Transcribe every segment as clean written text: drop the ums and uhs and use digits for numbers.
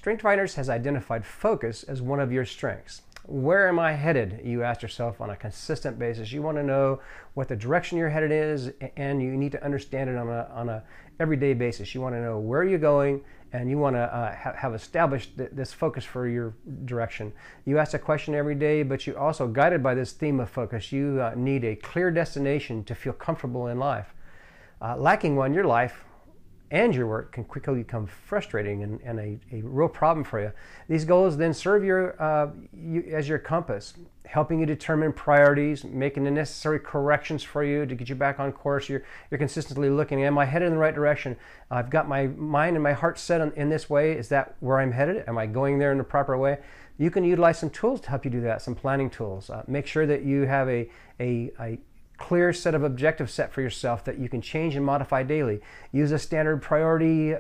StrengthsFinder has identified focus as one of your strengths. Where am I headed? You ask yourself on a consistent basis. You want to know what the direction you're headed is, and you need to understand it on a everyday basis. You want to know where you're going, and you want to have established this focus for your direction. You ask a question every day, but you also, guided by this theme of focus, you need a clear destination to feel comfortable in life. Lacking one, your life and your work can quickly become frustrating and a real problem for you. These goals then serve as your compass, helping you determine priorities, making the necessary corrections for you to get you back on course. You're consistently looking, am I headed in the right direction? I've got my mind and my heart set in this way. Is that where I'm headed? Am I going there in the proper way? You can utilize some tools to help you do that, some planning tools. Make sure that you have a clear set of objectives set for yourself that you can change and modify daily. Use a standard priority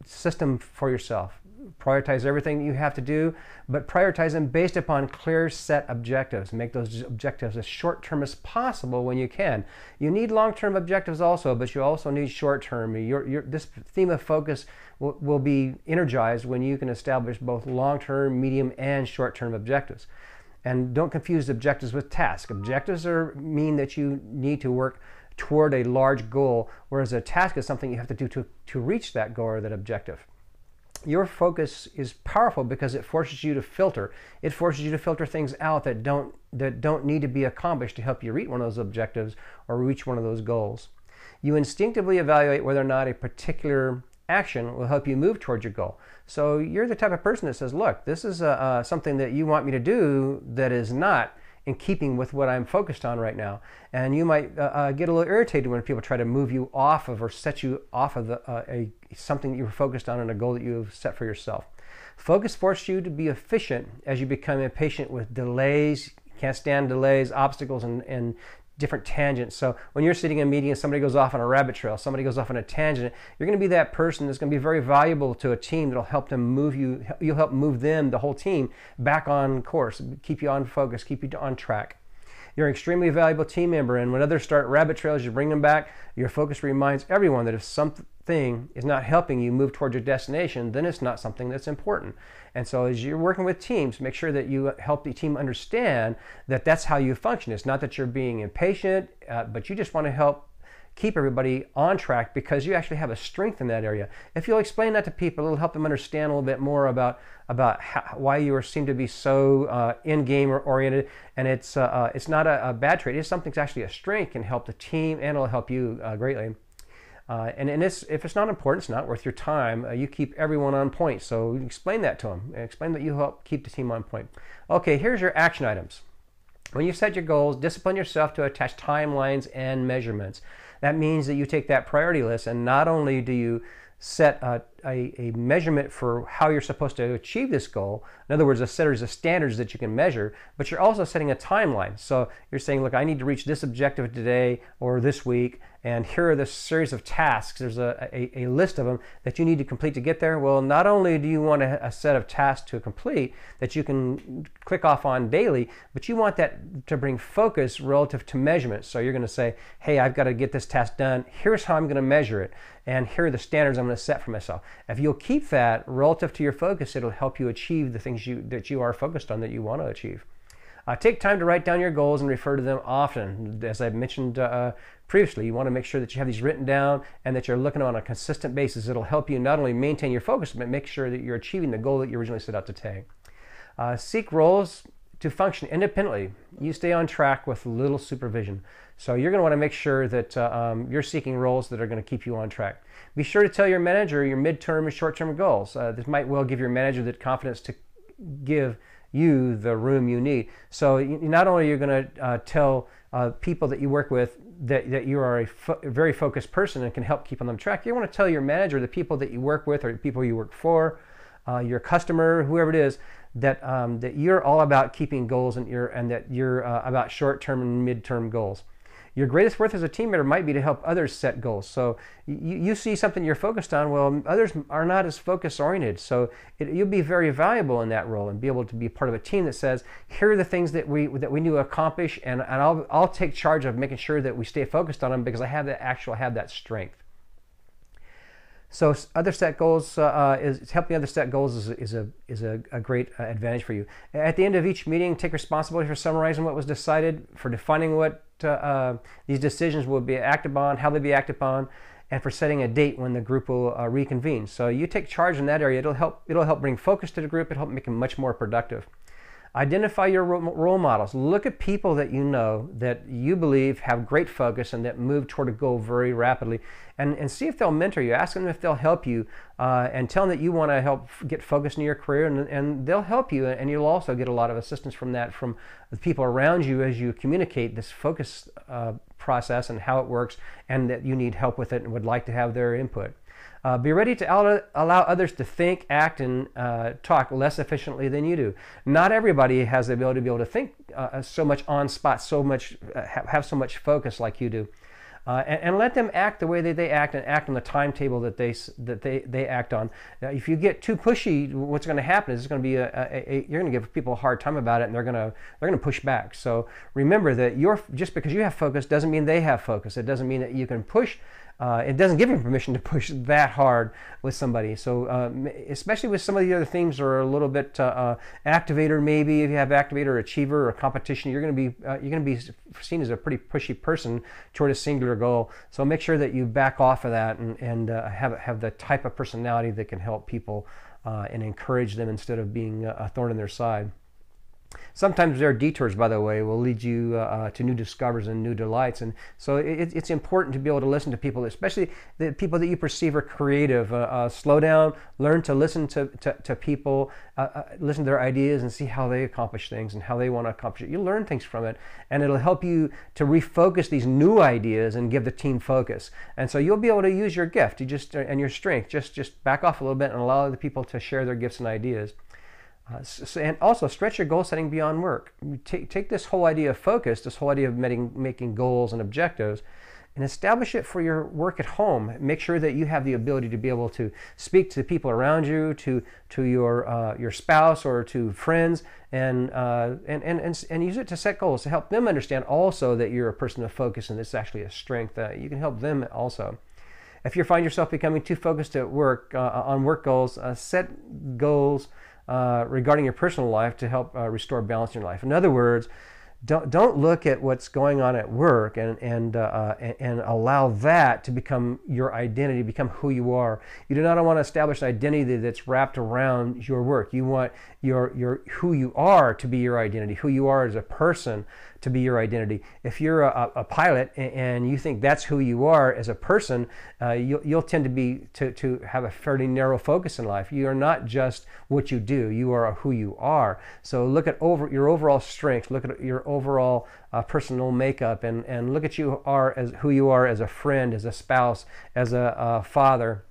system for yourself. Prioritize everything you have to do, but prioritize them based upon clear set objectives. Make those objectives as short-term as possible when you can. You need long-term objectives also, but you also need short-term. This theme of focus will be energized when you can establish both long-term, medium, and short-term objectives. And don't confuse objectives with tasks. Objectives mean that you need to work toward a large goal, whereas a task is something you have to do to reach that goal or that objective. Your focus is powerful because it forces you to filter. It forces you to filter things out that don't need to be accomplished to help you reach one of those objectives or reach one of those goals. You instinctively evaluate whether or not a particular action will help you move towards your goal. So you're the type of person that says, look, this is something that you want me to do that is not in keeping with what I'm focused on right now. And you might get a little irritated when people try to move you off of or set you off of something that you were focused on and a goal that you've set for yourself. Focus forces you to be efficient as you become impatient with delays. You can't stand delays, obstacles, and different tangents. So when you're sitting in a meeting and somebody goes off on a rabbit trail, somebody goes off on a tangent, you're going to be that person that's going to be very valuable to a team that'll help them move you. You'll help move them, the whole team, back on course, keep you on focus, keep you on track. You're an extremely valuable team member, and when others start rabbit trails, you bring them back. Your focus reminds everyone that if something is not helping you move towards your destination, then it's not something that's important. And so as you're working with teams, make sure that you help the team understand that that's how you function. It's not that you're being impatient, but you just want to help keep everybody on track because you actually have a strength in that area. If you'll explain that to people, it'll help them understand a little bit more about why you seem to be so in-game oriented. And it's not a bad trait. It's something that's actually a strength, can help the team, and it'll help you greatly. And if it's not important, it's not worth your time, you keep everyone on point. So explain that to them. Explain that you help keep the team on point. Okay, here's your action items. When you set your goals, discipline yourself to attach timelines and measurements. That means that you take that priority list, and not only do you set a measurement for how you're supposed to achieve this goal, in other words, a series of standards that you can measure, but you're also setting a timeline. So you're saying, look, I need to reach this objective today or this week, and here are the series of tasks. There's a list of them that you need to complete to get there. Well, not only do you want a set of tasks to complete that you can click off on daily, but you want that to bring focus relative to measurement. So you're going to say, hey, I've got to get this task done. Here's how I'm going to measure it, and here are the standards I'm going to set for myself. If you'll keep that relative to your focus, it'll help you achieve the things that you are focused on that you want to achieve. Take time to write down your goals and refer to them often. As I mentioned previously, you want to make sure that you have these written down and that you're looking on a consistent basis. It'll help you not only maintain your focus, but make sure that you're achieving the goal that you originally set out to take. Seek roles to function independently. You stay on track with little supervision. So you're going to want to make sure that you're seeking roles that are going to keep you on track. Be sure to tell your manager your midterm and short-term goals. This might well give your manager the confidence to give you the room you need. So not only are you going to tell people that you work with that you are a very focused person and can help keep them on track, you want to tell your manager, the people that you work with or the people you work for, your customer, whoever it is, that you're all about keeping goals and that you're about short-term and mid-term goals. Your greatest worth as a team member might be to help others set goals. So you see something you're focused on, well, others are not as focus-oriented. So you'll be very valuable in that role and be able to be part of a team that says, here are the things that we need to accomplish, and I'll take charge of making sure that we stay focused on them because I have that strength. So other set goals is helping others set goals is a great advantage for you. At the end of each meeting, take responsibility for summarizing what was decided, for defining what these decisions will be acted upon, how they'll be acted upon, and for setting a date when the group will reconvene. So you take charge in that area. It'll help bring focus to the group. It'll help make them much more productive. Identify your role models. Look at people that you know that you believe have great focus and that move toward a goal very rapidly, and see if they'll mentor you. Ask them if they'll help you, and tell them that you want to help get focused in your career, and they'll help you, and you'll also get a lot of assistance from that from the people around you as you communicate this focus process and how it works, and that you need help with it and would like to have their input. Be ready to allow others to think, act, and talk less efficiently than you do. Not everybody has the ability to be able to think so much on spot, have so much focus like you do. And let them act the way that they act, and act on the timetable that they act on. Now, if you get too pushy, what's going to happen is it's going to be you're going to give people a hard time about it, and they're going to push back. So remember that just because you have focus doesn't mean they have focus. It doesn't mean that you can push. It doesn't give you permission to push that hard with somebody. So especially with some of the other things that are a little bit activator, maybe if you have activator, achiever, or competition, you're going to be seen as a pretty pushy person toward a singular goal. So make sure that you back off of that and have the type of personality that can help people and encourage them instead of being a thorn in their side. Sometimes their detours, by the way, will lead you to new discoveries and new delights. And so it's important to be able to listen to people, especially the people that you perceive are creative. Slow down, learn to listen to people, listen to their ideas and see how they accomplish things and how they want to accomplish it. You learn things from it, and it'll help you to refocus these new ideas and give the team focus. And so you'll be able to use your gift and your strength. Just back off a little bit and allow other people to share their gifts and ideas. And also stretch your goal setting beyond work. Take this whole idea of focus, this whole idea of making goals and objectives, and establish it for your work at home. Make sure that you have the ability to be able to speak to the people around you, to your spouse or to friends, and use it to set goals to help them understand also that you're a person of focus and it's actually a strength. You can help them also. If you find yourself becoming too focused at work on work goals, set goals regarding your personal life to help restore balance in your life. In other words, don't look at what's going on at work and allow that to become your identity, become who you are. You do not want to establish an identity that's wrapped around your work. You want your who you are to be your identity, who you are as a person to be your identity. If you're a pilot and you think that's who you are as a person, you'll tend to have a fairly narrow focus in life. You are not just what you do. You are who you are. So look at your overall strengths. Look at your overall personal makeup, and look at who you are as a friend, as a spouse, as a father,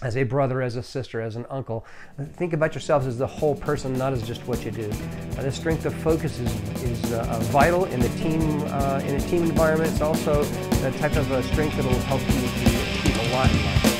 as a brother, as a sister, as an uncle. Think about yourselves as the whole person, not as just what you do. The strength of focus is vital in a team environment. It's also the type of strength that will help you to achieve a lot in life.